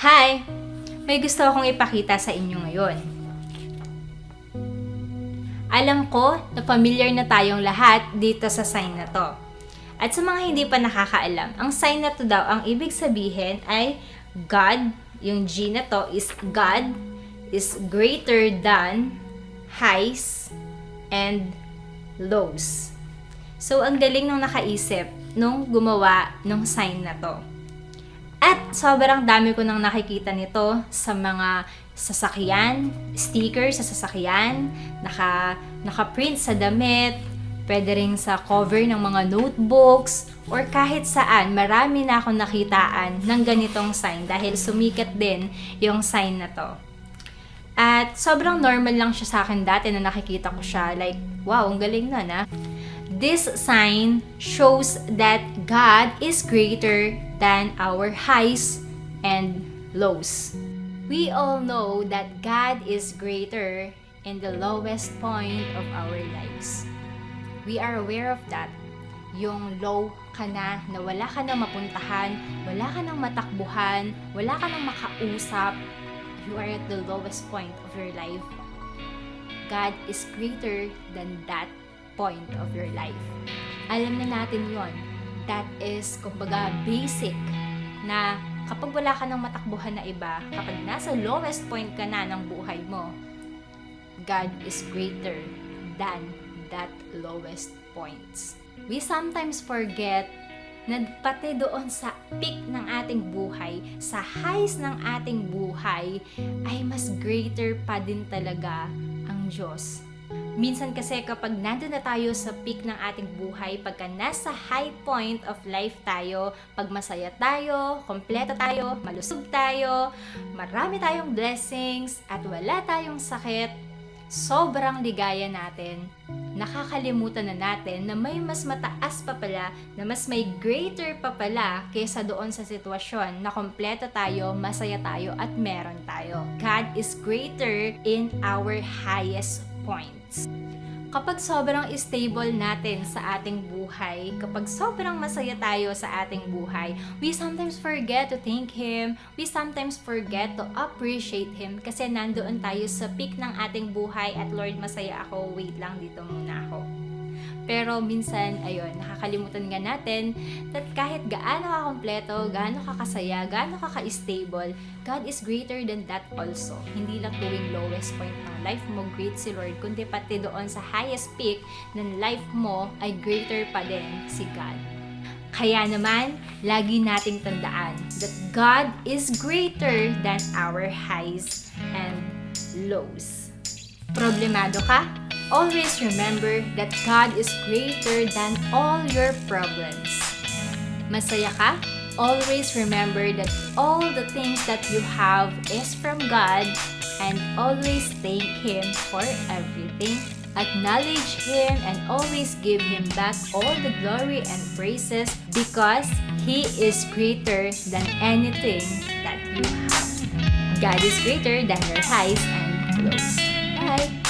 Hi! May gusto akong ipakita sa inyo ngayon. Alam ko na familiar na tayong lahat dito sa sign na to. At sa mga hindi pa nakakaalam, ang sign na to daw, ang ibig sabihin ay God, yung G na to is God, is greater than highs and lows. So, ang galing nung nakaisip nung gumawa nung sign na to. At sobrang dami ko nang nakikita nito sa mga sasakyan, sticker sa sasakyan, naka-print sa damit, pwede rin sa cover ng mga notebooks, or kahit saan, marami na akong nakitaan ng ganitong sign dahil sumikat din yung sign na to. At sobrang normal lang siya sa akin dati na nakikita ko siya, like, wow, ang galing nun ah. This sign shows that God is greater than our highs and lows. We all know that God is greater in the lowest point of our lives. We are aware of that. Yung low ka na wala ka nang mapuntahan, wala ka nang matakbuhan, wala ka nang makausap, you are at the lowest point of your life. God is greater than that point of your life. Alam na natin yon. That is, kumbaga, basic na kapag wala ka nang matakbuhan na iba, kapag nasa lowest point ka na ng buhay mo, God is greater than that lowest points. We sometimes forget na pati doon sa peak ng ating buhay, sa highs ng ating buhay, ay mas greater pa din talaga ang Diyos. Minsan kasi kapag nandun na tayo sa peak ng ating buhay, pagka nasa high point of life tayo, pag masaya tayo, kompleto tayo, malusog tayo, marami tayong blessings, at wala tayong sakit, sobrang ligaya natin, nakakalimutan na natin na may mas mataas pa pala, na mas may greater pa pala kaysa doon sa sitwasyon na kompleto tayo, masaya tayo, at meron tayo. God is greater in our highest points. Kapag sobrang stable natin sa ating buhay, kapag sobrang masaya tayo sa ating buhay, we sometimes forget to thank Him, we sometimes forget to appreciate Him kasi nandoon tayo sa peak ng ating buhay at Lord, masaya ako, wait lang, dito muna ako. Pero minsan, ayun, nakakalimutan nga natin that kahit gaano ka kompleto, gaano ka kasaya, gaano ka ka-stable, God is greater than that also. Hindi lang tuwing lowest point ng life mo, great si Lord, kundi pati doon sa highest peak ng life mo ay greater pa din si God. Kaya naman, lagi nating tandaan that God is greater than our highs and lows. Problemado ka? Always remember that God is greater than all your problems. Masaya ka? Always remember that all the things that you have is from God, and always thank Him for everything. Acknowledge Him and always give Him back all the glory and praises because He is greater than anything that you have. God is greater than your highs and lows. Bye!